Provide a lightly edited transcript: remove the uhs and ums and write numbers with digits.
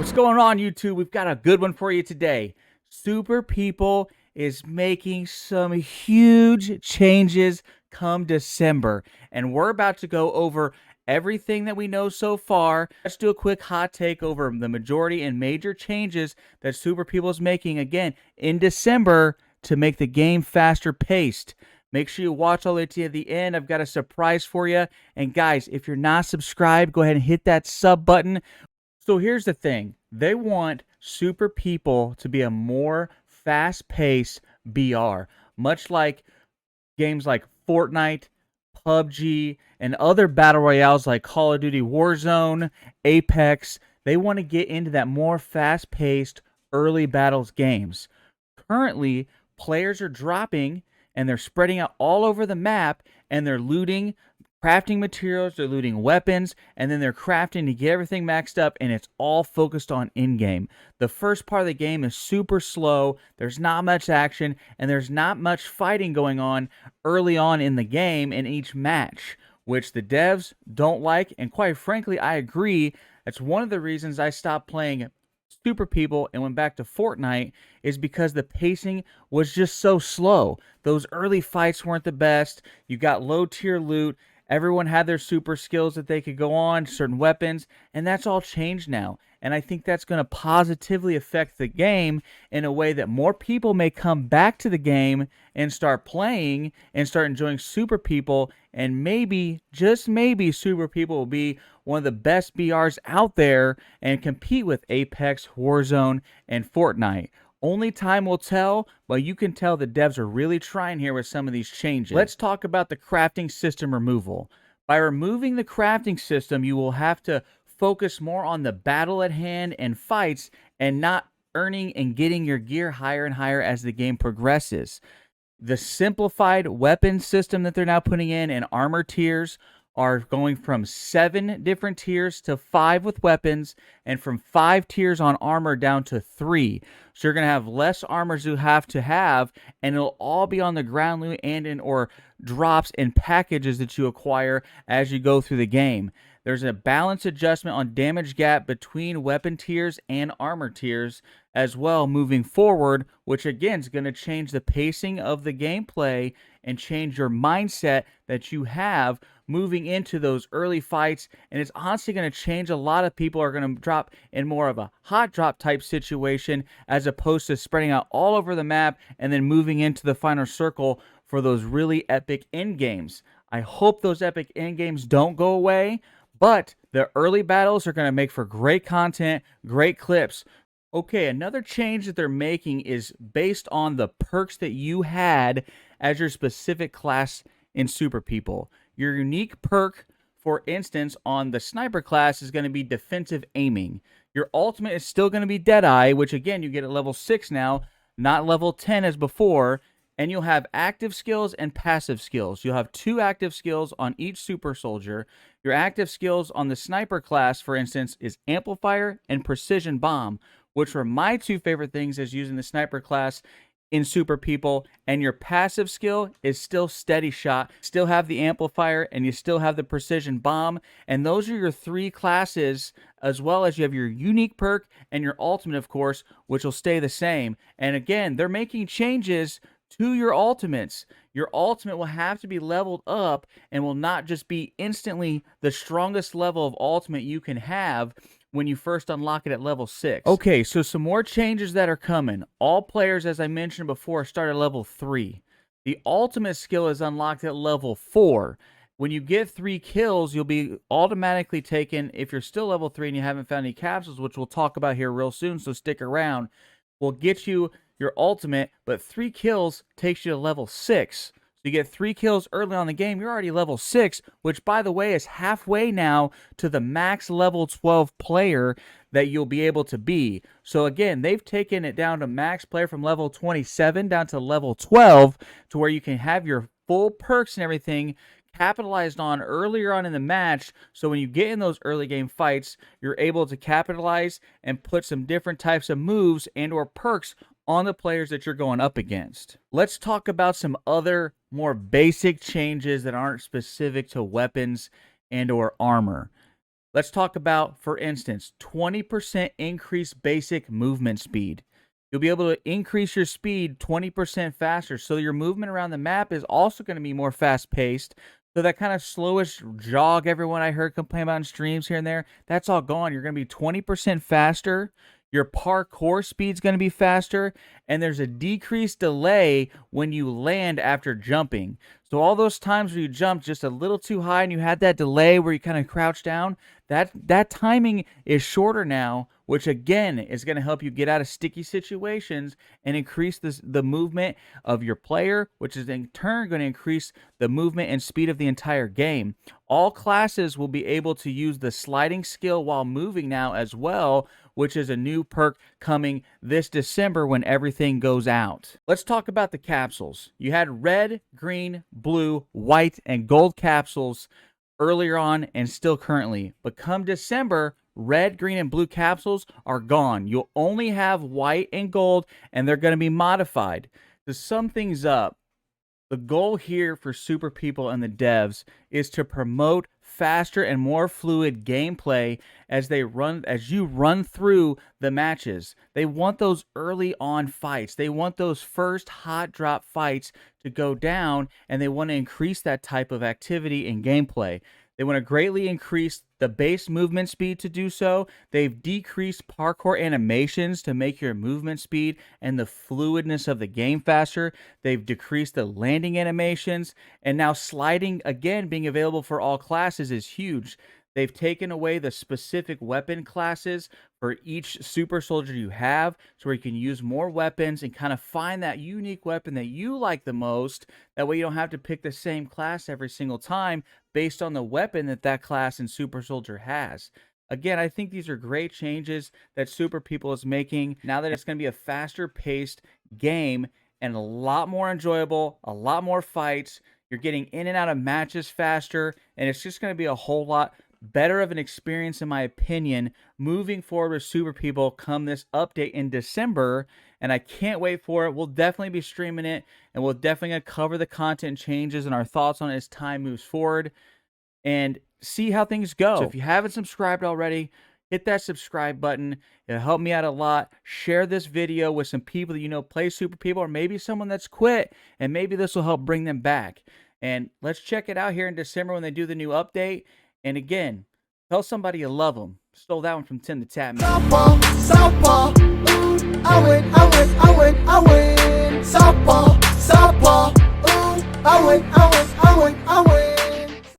What's going on, YouTube? We've got a good one for you today. Super People is making some huge changes come December, and we're about to go over everything that we know so far. Let's do a quick hot take over the majority and major changes that Super People is making again in December to make the game faster paced. Make sure you watch all the way to the end. I've got a surprise for you. And guys, if you're not subscribed, go ahead and hit that sub button. So here's the thing. They want Super People to be a more fast-paced BR, much like games like Fortnite, PUBG, and other battle royales like Call of Duty Warzone, Apex. They want to get into that more fast-paced early battles games. Currently, players are dropping and they're spreading out all over the map, and they're looting crafting materials, they're looting weapons, and then they're crafting to get everything maxed up, and it's all focused on in-game. The first part of the game is super slow, there's not much action, and there's not much fighting going on early on in the game in each match, which the devs don't like, and quite frankly, I agree. That's one of the reasons I stopped playing Super People and went back to Fortnite, is because the pacing was just so slow. Those early fights weren't the best. You got low tier loot. Everyone had their super skills that they could go on, certain weapons, and that's all changed now. And I think that's going to positively affect the game in a way that more people may come back to the game and start playing and start enjoying Super People. And maybe, just maybe, Super People will be one of the best BRs out there and compete with Apex, Warzone, and Fortnite. Only time will tell, but you can tell the devs are really trying here with some of these changes. Let's talk about the crafting system removal. By removing the crafting system, you will have to focus more on the battle at hand and fights, and not earning and getting your gear higher and higher as the game progresses. The simplified weapon system that they're now putting in and armor tiers are going from 7 different tiers to 5 with weapons, and from 5 tiers on armor down to 3. So you're going to have less armors you have to have, and it'll all be on the ground loot and in or drops and packages that you acquire as you go through the game. There's a balance adjustment on damage gap between weapon tiers and armor tiers as well moving forward, which again is going to change the pacing of the gameplay and change your mindset that you have moving into those early fights. And it's honestly going to change. A lot of people are going to drop in more of a hot drop type situation as opposed to spreading out all over the map and then moving into the final circle for those really epic end games. I hope those epic end games don't go away, but the early battles are going to make for great content, great clips. Okay, another change that they're making is based on the perks that you had as your specific class in Super People. Your unique perk, for instance, on the sniper class is going to be defensive aiming. Your ultimate is still going to be Deadeye, which again, you get at level 6 now, not level 10 as before. And you'll have active skills and passive skills. You'll have 2 active skills on each super soldier. Your active skills on the sniper class, for instance, is amplifier and precision bomb, which were my 2 favorite things as using the sniper class in Super People. And your passive skill is still steady shot. Still have the amplifier and you still have the precision bomb. And those are your 3 classes, as well as you have your unique perk and your ultimate, of course, which will stay the same. And again, they're making changes to your ultimates. Your ultimate will have to be leveled up and will not just be instantly the strongest level of ultimate you can have when you first unlock it at level 6. Okay, so some more changes that are coming. All players, as I mentioned before, start at level 3. The ultimate skill is unlocked at level 4. When you get 3 kills, you'll be automatically taken, if you're still level 3 and you haven't found any capsules, which we'll talk about here real soon, so stick around, will get you your ultimate, but 3 kills takes you to level 6. So you get 3 kills early on the game, you're already level 6, which by the way is halfway now to the max level 12 player that you'll be able to be. So again, they've taken it down to max player from level 27 down to level 12 to where you can have your full perks and everything capitalized on earlier on in the match, so when you get in those early game fights, you're able to capitalize and put some different types of moves and or perks on the players that you're going up against. Let's talk about some other more basic changes that aren't specific to weapons and or armor. Let's talk about, for instance, 20% increased basic movement speed. You'll be able to increase your speed 20% faster. So your movement around the map is also going to be more fast paced. So that kind of slowish jog everyone I heard complain about in streams here and there, that's all gone. You're going to be 20% faster. Your parkour speed's going to be faster, and there's a decreased delay when you land after jumping. So all those times where you jumped just a little too high and you had that delay where you kind of crouch down, that timing is shorter now, which again is going to help you get out of sticky situations and increase the movement of your player, which is in turn going to increase the movement and speed of the entire game. All classes will be able to use the sliding skill while moving now as well, which is a new perk coming this December when everything goes out. Let's talk about the capsules. You had red, green, blue, white, and gold capsules earlier on and still currently. But come December, red, green, and blue capsules are gone. You'll only have white and gold, and they're going to be modified. To sum things up, the goal here for Super People and the devs is to promote faster and more fluid gameplay as you run through the matches. They want those early on fights. They want those first hot drop fights to go down, and they want to increase that type of activity in gameplay. They want to greatly increase the base movement speed to do so. They've decreased parkour animations to make your movement speed and the fluidness of the game faster. They've decreased the landing animations, and now sliding, again, being available for all classes is huge. They've taken away the specific weapon classes for each super soldier you have, so where you can use more weapons and kind of find that unique weapon that you like the most. That way you don't have to pick the same class every single time based on the weapon that class and super soldier has. Again, I think these are great changes that Super People is making now that it's going to be a faster paced game and a lot more enjoyable, a lot more fights. You're getting in and out of matches faster, and it's just going to be a whole lot better of an experience, in my opinion, moving forward with Super People come this update in December. And I can't wait for it. We'll definitely be streaming it, and we'll definitely gonna cover the content changes and our thoughts on it as time moves forward and see how things go. So if you haven't subscribed already, hit that subscribe button. It'll help me out a lot. Share this video with some people that you know play Super People, or maybe someone that's quit, and maybe this will help bring them back. And let's check it out here in December when they do the new update. And again, tell somebody you love them. Stole that one from Tim the Tap Man. Softball, softball, ooh, I win, I win, I win, I win. Softball, softball, ooh, I win, I win, I win, I win.